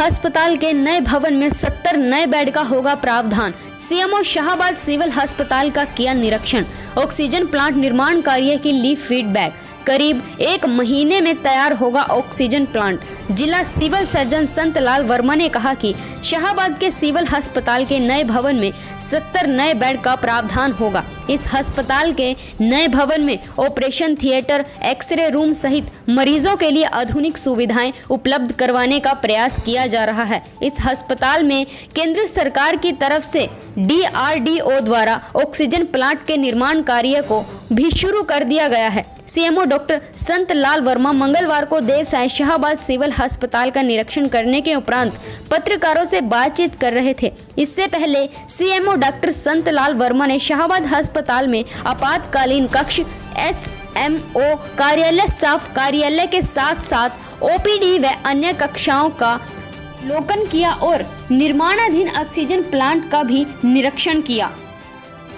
अस्पताल के नए भवन में 70 नए बेड का होगा प्रावधान। सीएमओ शाहाबाद सिविल अस्पताल का किया निरीक्षण। ऑक्सीजन प्लांट निर्माण कार्य की ली फीडबैक। करीब 1 महीने में तैयार होगा ऑक्सीजन प्लांट। जिला सिविल सर्जन संतलाल वर्मा ने कहा कि शाहाबाद के सिविल अस्पताल के नए भवन में 70 नए बेड का प्रावधान होगा। इस अस्पताल के नए भवन में ऑपरेशन थिएटर, एक्सरे रूम सहित मरीजों के लिए आधुनिक सुविधाएं उपलब्ध करवाने का प्रयास किया जा रहा है। इस अस्पताल में केंद्र सरकार की तरफ से DRDO द्वारा ऑक्सीजन प्लांट के निर्माण कार्य को भी शुरू कर दिया गया है। सीएमओ डॉक्टर संतलाल वर्मा मंगलवार को देर सायं शाहाबाद सिविल अस्पताल का निरीक्षण करने के उपरांत पत्रकारों से बातचीत कर रहे थे। इससे पहले सीएमओ डॉक्टर संतलाल वर्मा ने शाहाबाद अस्पताल में आपातकालीन कक्ष, SMO कार्यालय, स्टाफ कार्यालय के साथ साथ OPD व अन्य कक्षाओं का अवलोकन किया और निर्माणाधीन ऑक्सीजन प्लांट का भी निरीक्षण किया।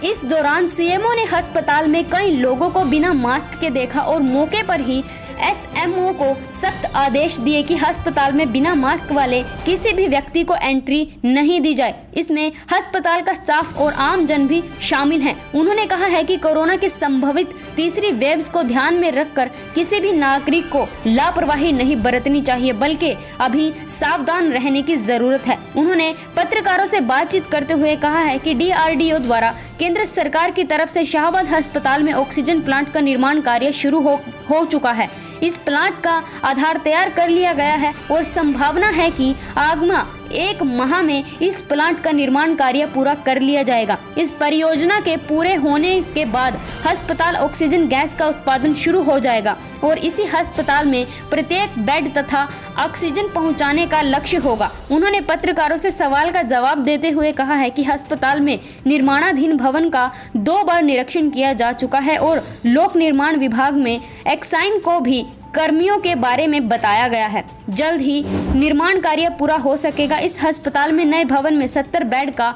इस दौरान सीएमओ ने अस्पताल में कई लोगों को बिना मास्क के देखा और मौके पर ही SMO को सख्त आदेश दिए कि अस्पताल में बिना मास्क वाले किसी भी व्यक्ति को एंट्री नहीं दी जाए। इसमें अस्पताल का स्टाफ और आम जन भी शामिल हैं। उन्होंने कहा है कि कोरोना की संभावित तीसरी वेव्स को ध्यान में रखकर किसी भी नागरिक को लापरवाही नहीं बरतनी चाहिए, बल्कि अभी सावधान रहने की जरूरत है। उन्होंने पत्रकारों से बातचीत करते हुए कहा है कि DRDO द्वारा केंद्र सरकार की तरफ से शाहाबाद अस्पताल में ऑक्सीजन प्लांट का निर्माण कार्य शुरू हो चुका है। इस प्लांट का आधार तैयार कर लिया गया है और संभावना है कि आगामी 1 माह में इस प्लांट का निर्माण कार्य पूरा कर लिया जाएगा। इस परियोजना के पूरे होने के बाद अस्पताल ऑक्सीजन गैस का उत्पादन शुरू हो जाएगा और इसी अस्पताल में प्रत्येक बेड तथा ऑक्सीजन पहुंचाने का लक्ष्य होगा। उन्होंने पत्रकारों से सवाल का जवाब देते हुए कहा है कि अस्पताल में निर्माणाधीन भवन का 2 बार निरीक्षण किया जा चुका है और लोक निर्माण विभाग में एक्साइन को भी कर्मियों के बारे में बताया गया है। जल्द ही निर्माण कार्य पूरा हो सकेगा। इस अस्पताल में नए भवन में 70 बेड का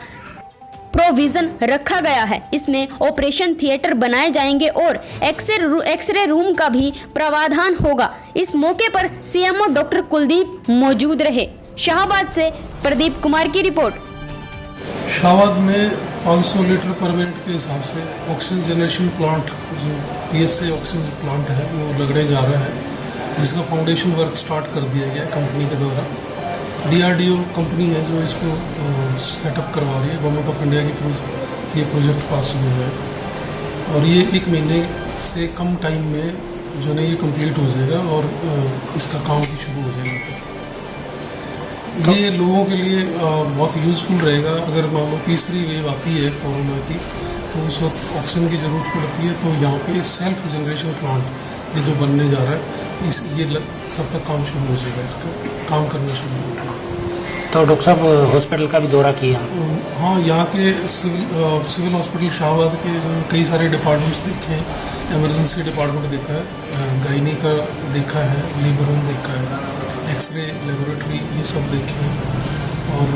प्रोविजन रखा गया है। इसमें ऑपरेशन थिएटर बनाए जाएंगे और एक्सरे रूम का भी प्रावधान होगा। इस मौके पर सीएमओ डॉक्टर कुलदीप मौजूद रहे। शाहाबाद से प्रदीप कुमार की रिपोर्ट। शाहाबाद में 500 लीटर पर मिनट के हिसाब से ऑक्सीजन जनरेशन प्लांट, जो PSA ऑक्सीजन प्लांट है, वो लगने जा रहा है, जिसका फाउंडेशन वर्क स्टार्ट कर दिया गया कंपनी के द्वारा। DRDO कंपनी है जो इसको सेटअप करवा रही है। गवर्नमेंट ऑफ इंडिया की तरफ से ये प्रोजेक्ट पास हुआ है और ये 1 महीने से कम टाइम में जो है ये कंप्लीट हो जाएगा और इसका काम भी शुरू हो जाएगा। ये लोगों के लिए बहुत यूज़फुल रहेगा। अगर मान लो तीसरी वेव आती है कोरोना की, तो उस वक्त ऑक्सीजन की ज़रूरत पड़ती है, तो यहाँ पे सेल्फ जनरेशन प्लांट ये जो बनने जा रहा है, तब तक काम शुरू हो जाएगा, इसका काम करना शुरू हो जाएगा। तो डॉक्टर साहब हॉस्पिटल का भी दौरा किया? हाँ, यहाँ के सिविल हॉस्पिटल शाहाबाद के जो कई सारे डिपार्टमेंट्स देखे हैं। एमरजेंसी डिपार्टमेंट देखा है, गायनी का देखा है, लेबर रूम देखा है, एक्सरे लेबोरेटरी, ये सब देखे हैं और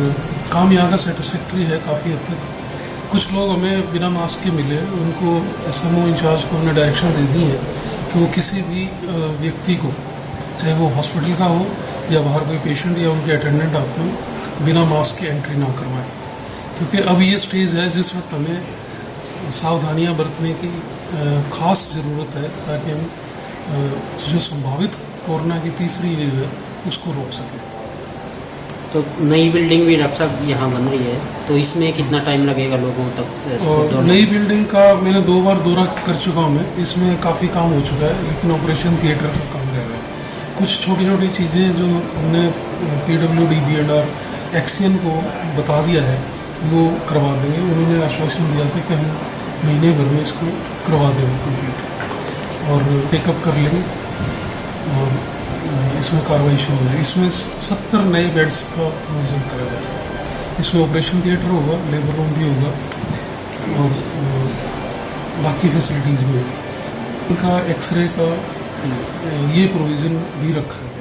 काम यहाँ का सेटिस्फैक्ट्री है काफ़ी हद तक। कुछ लोग हमें बिना मास्क के मिले, उनको SMO इंचार्ज को हमने डायरेक्शन दे दी है कि वो किसी भी व्यक्ति को, चाहे वो हॉस्पिटल का हो या बाहर कोई पेशेंट या उनके अटेंडेंट आते हो, बिना मास्क के एंट्री ना करवाएं, क्योंकि अब ये स्टेज है जिस वक्त हमें सावधानियां बरतने की ख़ास ज़रूरत है, ताकि हम जो संभावित कोरोना की तीसरी वेव है उसको रोक सकें। तो नई बिल्डिंग भी डॉक्टर साहब यहाँ बन रही है, तो इसमें कितना टाइम लगेगा लोगों तक? नई बिल्डिंग का मैंने 2 बार दौरा कर चुका हूँ मैं, इसमें काफ़ी काम हो चुका है, लेकिन ऑपरेशन थिएटर का काम रह रहा है। कुछ छोटी छोटी चीज़ें जो हमने PWD और एक्सियन को बता दिया है वो करवा देंगे। उन्होंने आश्वासन दिया था कि हम महीने भर में इसको करवा देंगे कंप्लीट और टेकअप कर लेंगे और इसमें कार्रवाई शुरू होगी। इसमें 70 नए बेड्स का प्रोविजन करा जाएगा। इसमें ऑपरेशन थिएटर होगा, लेबर रूम भी होगा और बाकी फैसिलिटीज़ भी होगी। उनका एक्सरे का ये प्रोविज़न भी रखा है।